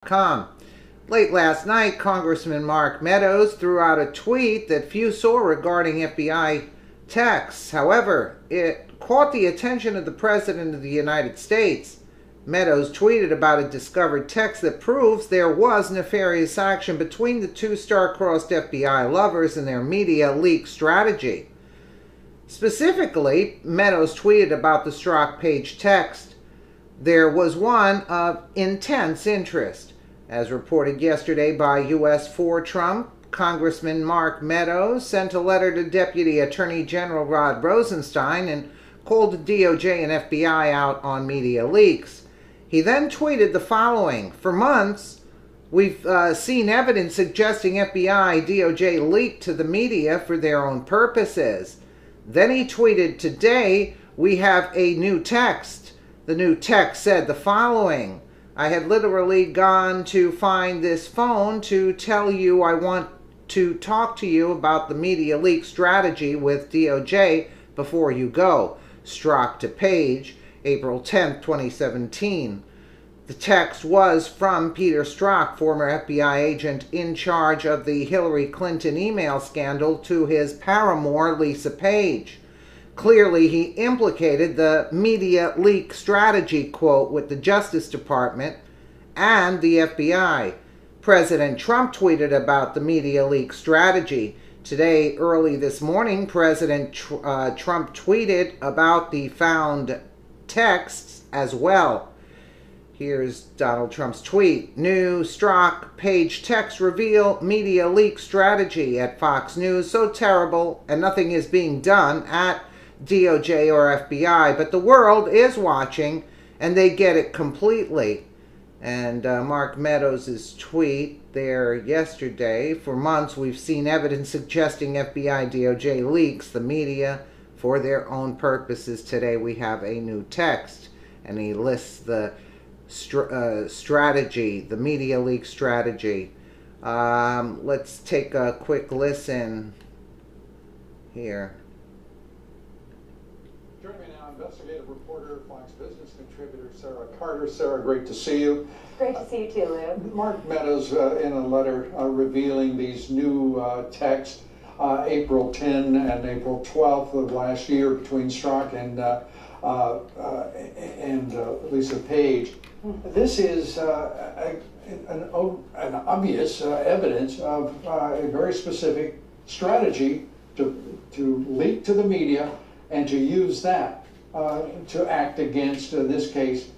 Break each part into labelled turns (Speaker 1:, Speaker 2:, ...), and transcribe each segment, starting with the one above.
Speaker 1: Late last night, Congressman Mark Meadows threw out a tweet that few saw regarding FBI texts. However, it caught the attention of the President of the United States. Meadows tweeted about a discovered text that proves there was nefarious action between the two star-crossed FBI lovers and their media leak strategy. Specifically, Meadows tweeted about the Strzok page text. There was one of intense interest. As reported yesterday by U.S. for Trump, Congressman Mark Meadows sent a letter to Deputy Attorney General Rod Rosenstein and called the DOJ and FBI out on media leaks. He then tweeted the following: "For months, we've seen evidence suggesting FBI, DOJ leaked to the media for their own purposes." Then he tweeted, "Today, we have a new text." The new text said the following: "I had literally gone to find this phone to tell you I want to talk to you about the media leak strategy with DOJ before you go. Strzok to page, April 10th, 2017. The text was from Peter Strzok, former FBI agent in charge of the Hillary Clinton email scandal, to his paramour, Lisa Page. Clearly, he implicated the media leak strategy, quote, with the Justice Department and the FBI. President Trump tweeted about the media leak strategy. Today, early this morning, President Trump tweeted about the found texts as well. Here's Donald Trump's tweet. New Strzok page text reveal media leak strategy at Fox News. So terrible, and nothing is being done at DOJ or FBI, but the world is watching, and they get it completely." And Mark Meadows' tweet there yesterday: "For months we've seen evidence suggesting FBI, DOJ leaks the media for their own purposes. Today we have a new text." And he lists the strategy, the media leak strategy. Let's take a quick listen here.
Speaker 2: Joining me now, investigative reporter, Fox Business contributor Sarah Carter. Sarah, great to see you.
Speaker 3: Great to see you too, Lou.
Speaker 2: Mark Meadows, in a letter revealing these new texts, April 10 and April 12th of last year, between Strzok and Lisa Page. This is an obvious evidence of a very specific strategy to leak to the media and to use that to act against, in this case,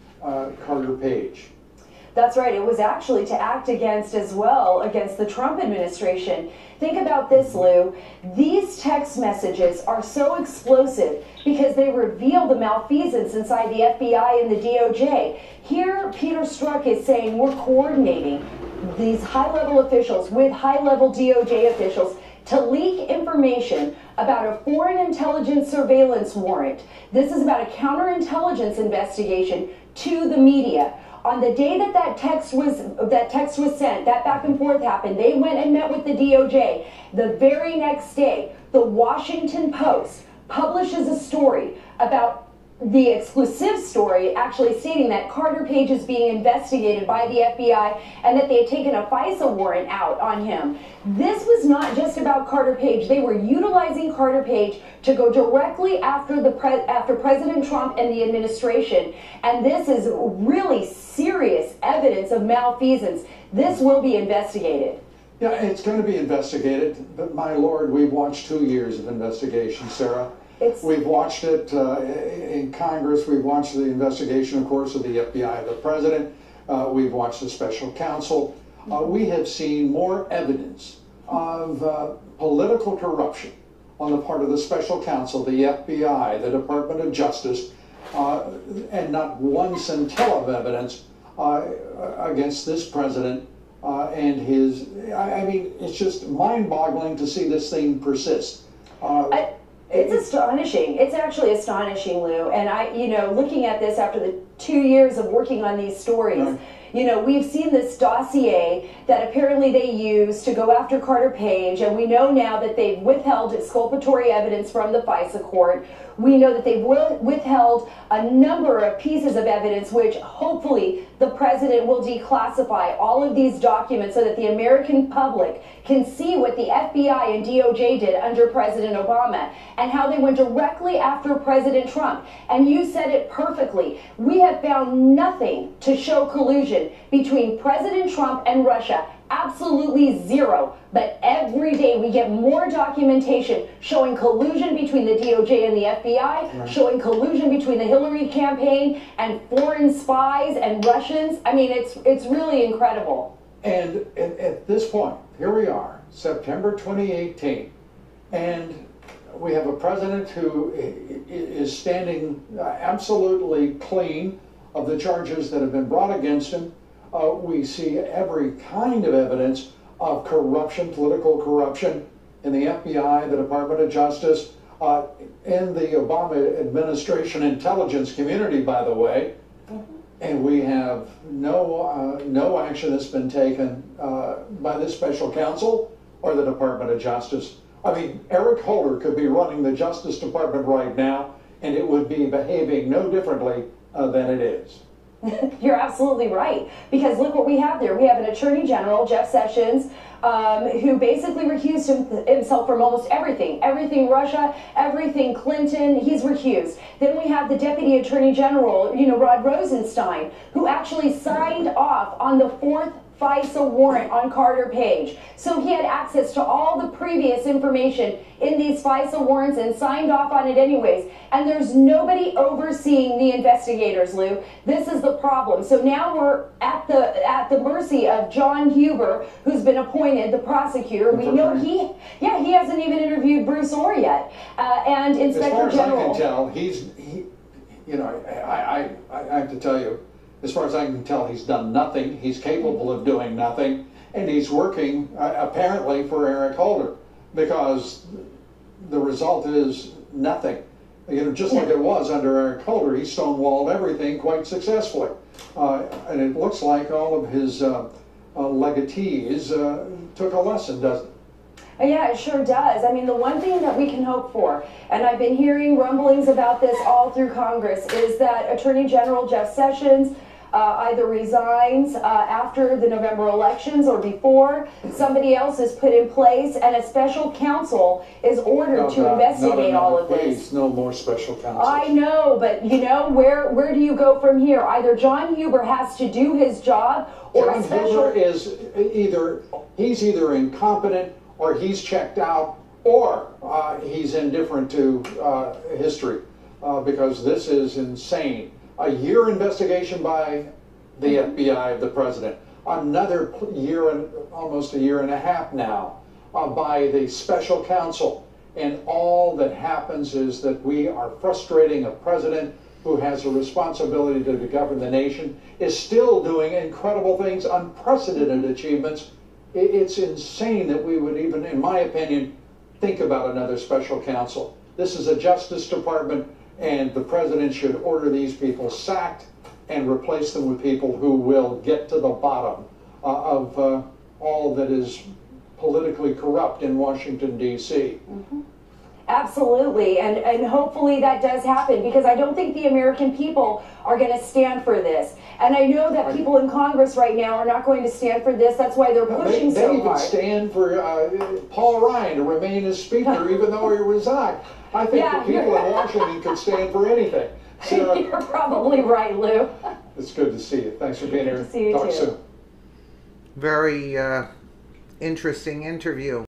Speaker 2: Carter Page.
Speaker 3: That's right. It was actually to act against as well, against the Trump administration. Think about this, Lou. These text messages are so explosive because they reveal the malfeasance inside the FBI and the DOJ. Here, Peter Strzok is saying we're coordinating these high-level officials with high-level DOJ officials to leak information about a foreign intelligence surveillance warrant. This is about a counterintelligence investigation to the media. On the day that text was sent, that back and forth happened, they went and met with the DOJ. The very next day, the Washington Post publishes a story about the exclusive story actually stating that Carter Page is being investigated by the FBI and that they had taken a FISA warrant out on him. This was not just about Carter Page. They were utilizing Carter Page to go directly after after President Trump and the administration. And this is really serious evidence of malfeasance. This will be investigated.
Speaker 2: Yeah, it's going to be investigated, but my Lord, we've watched 2 years of investigation, Sarah. We've watched it in Congress. We've watched the investigation, of course, of the FBI, of the president. We've watched the special counsel. We have seen more evidence of political corruption on the part of the special counsel, the FBI, the Department of Justice, and not one scintilla of evidence against this president and his. I mean, it's just mind-boggling to see this thing persist.
Speaker 3: It's astonishing. It's actually astonishing, Lou. And looking at this after the 2 years of working on these stories,
Speaker 2: right.
Speaker 3: You know, we've seen this dossier that apparently they used to go after Carter Page, and we know now that they've withheld exculpatory evidence from the FISA court. We know that they've withheld a number of pieces of evidence, which hopefully the president will declassify all of these documents so that the American public can see what the FBI and DOJ did under President Obama and how they went directly after President Trump. And you said it perfectly. We have found nothing to show collusion between President Trump and Russia. Absolutely zero. But every day we get more documentation showing collusion between the DOJ and the FBI, showing collusion between the Hillary campaign and foreign spies and Russians. I mean, it's really incredible.
Speaker 2: And at this point, here we are, September 2018, and we have a president who is standing absolutely clean of the charges that have been brought against him. We see every kind of evidence of corruption, political corruption in the FBI, the Department of Justice, in the Obama administration intelligence community, by the way. And we have no action that's been taken by the special counsel or the Department of Justice. I mean, Eric Holder could be running the Justice Department right now, and it would be behaving no differently than it is.
Speaker 3: You're absolutely right, because look what we have there. We have an Attorney General, Jeff Sessions, who basically recused himself from almost everything. Everything Russia, everything Clinton, he's recused. Then we have the Deputy Attorney General, Rod Rosenstein, who actually signed off on the 4th FISA warrant on Carter Page. So he had access to all the previous information in these FISA warrants and signed off on it anyways. And there's nobody overseeing the investigators, Lou. This is the problem. So now we're at the mercy of John Huber, who's been appointed the prosecutor. We know he hasn't even interviewed Bruce Orr yet. And Inspector General.
Speaker 2: As far as I can tell, I have to tell you, as far as I can tell, he's done nothing. He's capable of doing nothing. And he's working, apparently, for Eric Holder, because the result is nothing. Just like it was under Eric Holder, he stonewalled everything quite successfully. And it looks like all of his legatees took a lesson, doesn't it?
Speaker 3: Yeah, it sure does. I mean, the one thing that we can hope for, and I've been hearing rumblings about this all through Congress, is that Attorney General Jeff Sessions either resigns after the November elections or before, somebody else is put in place, and a special counsel is ordered to investigate all of this.
Speaker 2: Please, no more special counsels.
Speaker 3: I know, but where do you go from here? Either John Huber has to do his job, or
Speaker 2: John Huber is either incompetent, or he's checked out, or he's indifferent to history, because this is insane. A year investigation by the FBI of the president, another year and almost a year and a half now by the special counsel, and all that happens is that we are frustrating a president who has a responsibility to govern the nation, is still doing incredible things, unprecedented achievements. It's insane that we would even, in my opinion, think about another special counsel. This is a Justice Department, and the president should order these people sacked and replace them with people who will get to the bottom of all that is politically corrupt in Washington, D.C.
Speaker 3: Absolutely, and hopefully that does happen, because I don't think the American people are going to stand for this. And I know that people in Congress right now are not going to stand for this. That's why they're pushing so hard.
Speaker 2: They even stand for Paul Ryan to remain as Speaker, even though he resigned. I think the people in Washington could stand for anything. Sarah,
Speaker 3: you're probably right, Lou.
Speaker 2: It's good to see you. Thanks for being here.
Speaker 3: Good to see you
Speaker 2: Talk
Speaker 3: too.
Speaker 2: soon.
Speaker 1: Very interesting interview.